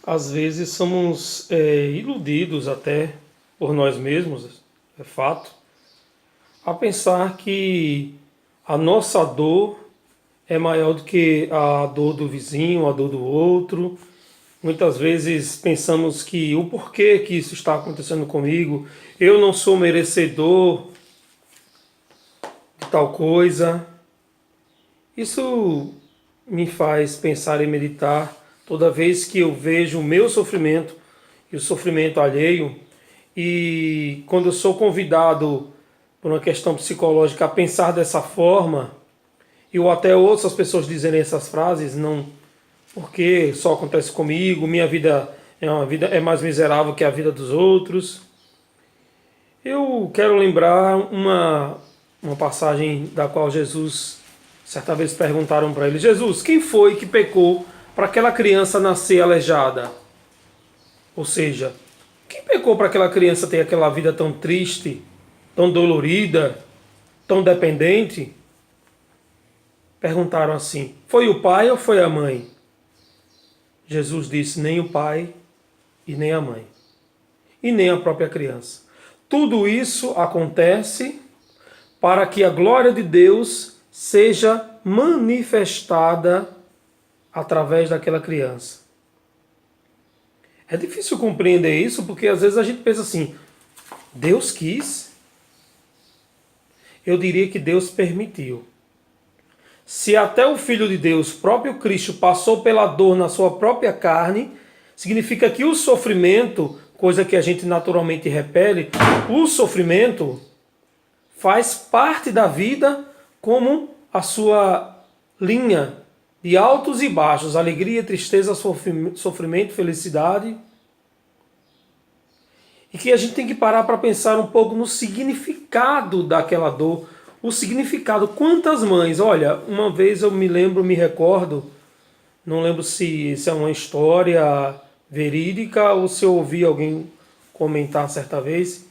Às vezes somos iludidos até por nós mesmos, é fato, a pensar que a nossa dor é maior do que a dor do vizinho, a dor do outro. Muitas vezes pensamos que o porquê que isso está acontecendo comigo, eu não sou merecedor de tal coisa. Isso me faz pensar e meditar toda vez que eu vejo o meu sofrimento e o sofrimento alheio, e quando eu sou convidado por uma questão psicológica a pensar dessa forma, eu até ouço as pessoas dizerem essas frases, não, porque só acontece comigo, minha vida é mais miserável que a vida dos outros. Eu quero lembrar uma passagem da qual Jesus, certa vez perguntaram para ele: Jesus, quem foi que pecou para aquela criança nascer aleijada? Ou seja, quem pecou para aquela criança ter aquela vida tão triste, tão dolorida, tão dependente? Perguntaram assim: foi o pai ou foi a mãe? Jesus disse: nem o pai e nem a mãe, e nem a própria criança. Tudo isso acontece para que a glória de Deus seja manifestada através daquela criança. É difícil compreender isso porque às vezes a gente pensa assim: Deus quis? Eu diria que Deus permitiu. Se até o Filho de Deus, próprio Cristo, passou pela dor na sua própria carne, significa que o sofrimento, coisa que a gente naturalmente repele, o sofrimento faz parte da vida como a sua linha de altos e baixos, alegria, tristeza, sofrimento, felicidade. E que a gente tem que parar para pensar um pouco no significado daquela dor, o significado. Quantas mães, olha, uma vez eu me lembro, me recordo, não lembro se é uma história verídica ou se eu ouvi alguém comentar certa vez,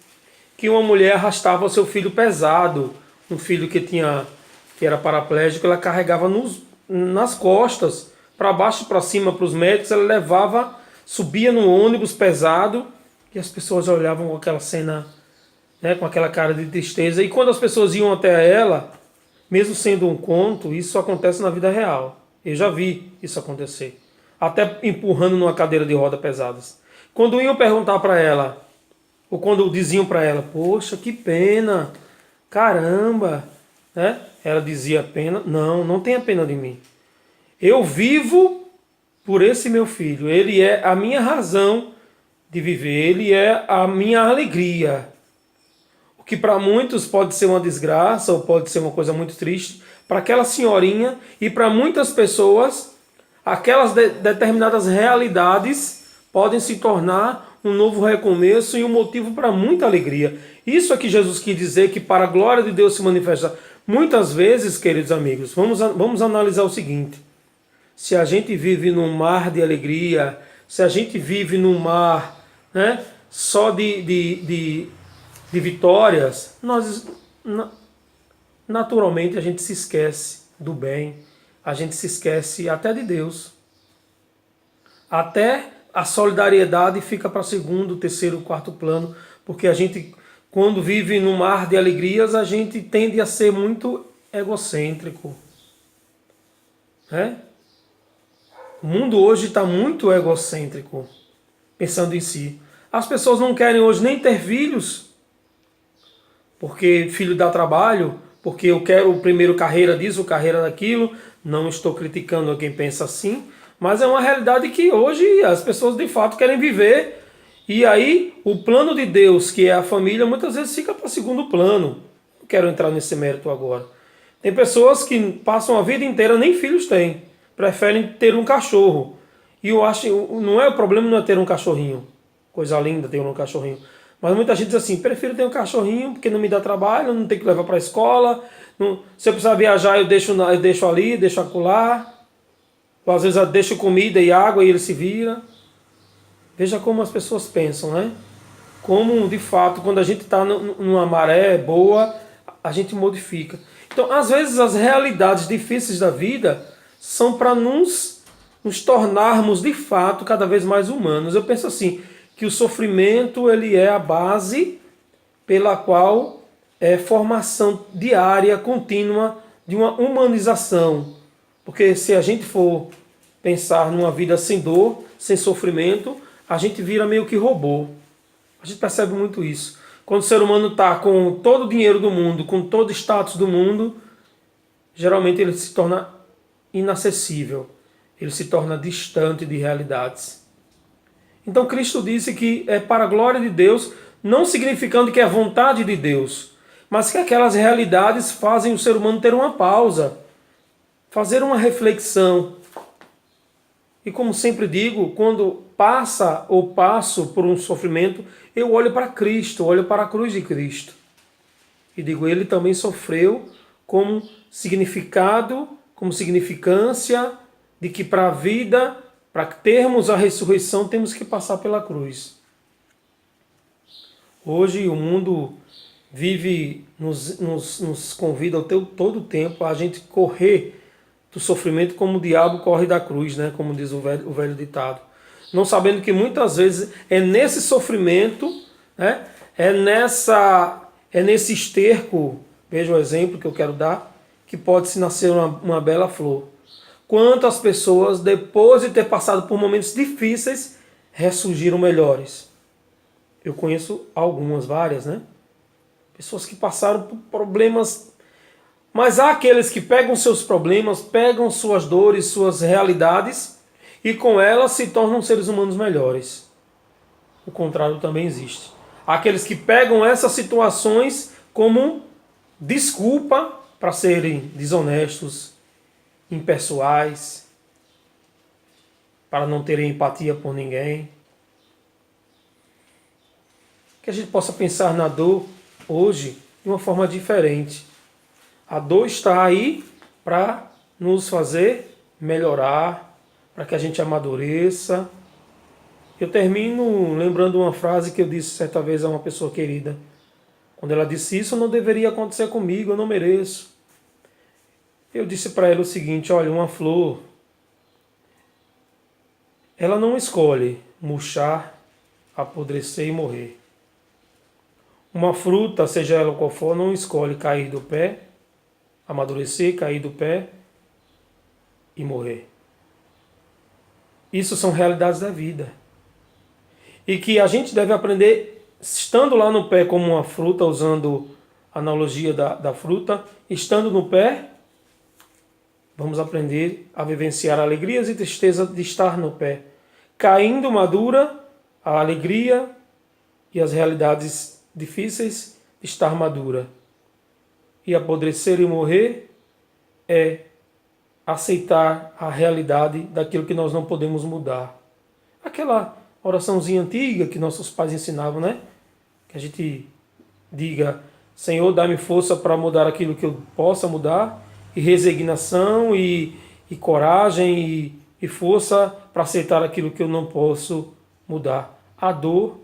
que uma mulher arrastava o seu filho pesado, um filho que era paraplégico, ela carregava nas costas, para baixo e para cima, para os médicos, ela levava, subia no ônibus pesado, e as pessoas olhavam com aquela cena, né, com aquela cara de tristeza. E quando as pessoas iam até ela, mesmo sendo um conto, isso acontece na vida real. Eu já vi isso acontecer. Até empurrando numa cadeira de roda pesadas. Quando iam perguntar para ela, ou quando diziam para ela: poxa, que pena, caramba, né? Ela dizia: pena? Não, não tenha pena de mim. Eu vivo por esse meu filho. Ele é a minha razão de viver. Ele é a minha alegria. O que para muitos pode ser uma desgraça ou pode ser uma coisa muito triste, para aquela senhorinha e para muitas pessoas, aquelas determinadas realidades podem se tornar um novo recomeço e um motivo para muita alegria. Isso é que Jesus quis dizer, que para a glória de Deus se manifesta. Muitas vezes, queridos amigos, vamos analisar o seguinte: se a gente vive num mar de alegria, se a gente vive num mar, né, só de vitórias, naturalmente a gente se esquece do bem, a gente se esquece até de Deus. Até a solidariedade fica para segundo, terceiro, quarto plano, porque a gente, quando vive num mar de alegrias, a gente tende a ser muito egocêntrico, né? O mundo hoje está muito egocêntrico, pensando em si. As pessoas não querem hoje nem ter filhos, porque filho dá trabalho, porque eu quero primeiro carreira disso, carreira daquilo. Não estou criticando a quem pensa assim, mas é uma realidade que hoje as pessoas de fato querem viver. E aí o plano de Deus, que é a família, muitas vezes fica para segundo plano. Não quero entrar nesse mérito agora. Tem pessoas que passam a vida inteira, nem filhos têm, preferem ter um cachorro. E eu acho, não é o problema, não é ter um cachorrinho. Coisa linda ter um cachorrinho. Mas muita gente diz assim: prefiro ter um cachorrinho porque não me dá trabalho, não tem que levar para a escola. Não, se eu precisar viajar, eu deixo ali, deixo acolá. Ou às vezes eu deixo comida e água e ele se vira. Veja como as pessoas pensam, né? Como de fato, quando a gente está numa maré boa, a gente modifica. Então, às vezes, as realidades difíceis da vida são para nos nos tornarmos de fato cada vez mais humanos. Eu penso assim, que o sofrimento ele é a base pela qual é formação diária, contínua de uma humanização. Porque se a gente for pensar numa vida sem dor, sem sofrimento, a gente vira meio que robô. A gente percebe muito isso. Quando o ser humano está com todo o dinheiro do mundo, com todo o status do mundo, geralmente ele se torna inacessível. Ele se torna distante de realidades. Então Cristo disse que é para a glória de Deus, não significando que é vontade de Deus, mas que aquelas realidades fazem o ser humano ter uma pausa, fazer uma reflexão. E como sempre digo, quando passa ou passo por um sofrimento, eu olho para Cristo, olho para a cruz de Cristo. E digo, ele também sofreu como significado, como significância de que para a vida, para termos a ressurreição, temos que passar pela cruz. Hoje o mundo vive, nos convida todo o tempo a gente correr do sofrimento como o diabo corre da cruz, né? Como diz o velho ditado. Não sabendo que muitas vezes é nesse sofrimento, né? é nesse esterco, veja o exemplo que eu quero dar, que pode-se nascer uma bela flor. Quantas pessoas, depois de ter passado por momentos difíceis, ressurgiram melhores. Eu conheço algumas, várias, né? Pessoas que passaram por problemas. Mas há aqueles que pegam seus problemas, pegam suas dores, suas realidades, e com elas se tornam seres humanos melhores. O contrário também existe. Há aqueles que pegam essas situações como desculpa para serem desonestos, impessoais, para não terem empatia por ninguém. Que a gente possa pensar na dor hoje de uma forma diferente. A dor está aí para nos fazer melhorar, para que a gente amadureça. Eu termino lembrando uma frase que eu disse certa vez a uma pessoa querida. Quando ela disse, isso não deveria acontecer comigo, eu não mereço. Eu disse para ela o seguinte, olha, uma flor, ela não escolhe murchar, apodrecer e morrer. Uma fruta, seja ela qual for, não escolhe cair do pé, amadurecer, cair do pé e morrer. Isso são realidades da vida. E que a gente deve aprender, estando lá no pé como uma fruta, usando a analogia da fruta, estando no pé, vamos aprender a vivenciar alegrias e tristeza de estar no pé. Caindo madura, a alegria e as realidades difíceis de estar madura. E apodrecer e morrer é aceitar a realidade daquilo que nós não podemos mudar. Aquela oraçãozinha antiga que nossos pais ensinavam, né? Que a gente diga, Senhor, dá-me força para mudar aquilo que eu possa mudar, e resignação e coragem e força para aceitar aquilo que eu não posso mudar. A dor,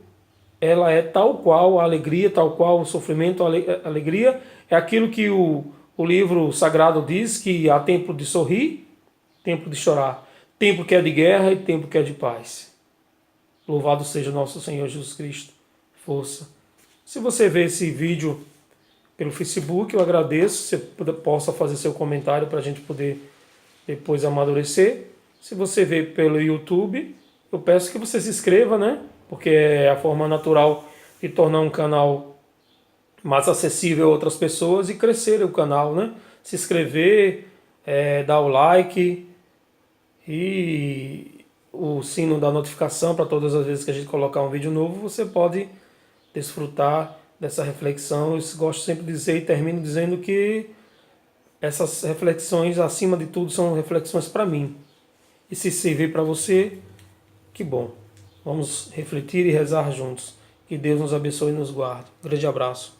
ela é tal qual a alegria, tal qual o sofrimento, a alegria é aquilo que o livro sagrado diz, que há tempo de sorrir, tempo de chorar, tempo que é de guerra e tempo que é de paz. Louvado seja nosso Senhor Jesus Cristo. Força. Se você vê esse vídeo pelo Facebook, eu agradeço. Se você possa fazer seu comentário para a gente poder depois amadurecer. Se você vê pelo YouTube, eu peço que você se inscreva, né? Porque é a forma natural de tornar um canal mais acessível a outras pessoas e crescer o canal, né? Se inscrever, dar o like e o sino da notificação para todas as vezes que a gente colocar um vídeo novo, você pode desfrutar dessa reflexão. Eu gosto sempre de dizer e termino dizendo que essas reflexões, acima de tudo, são reflexões para mim. E se servir para você, que bom. Vamos refletir e rezar juntos. Que Deus nos abençoe e nos guarde. Um grande abraço.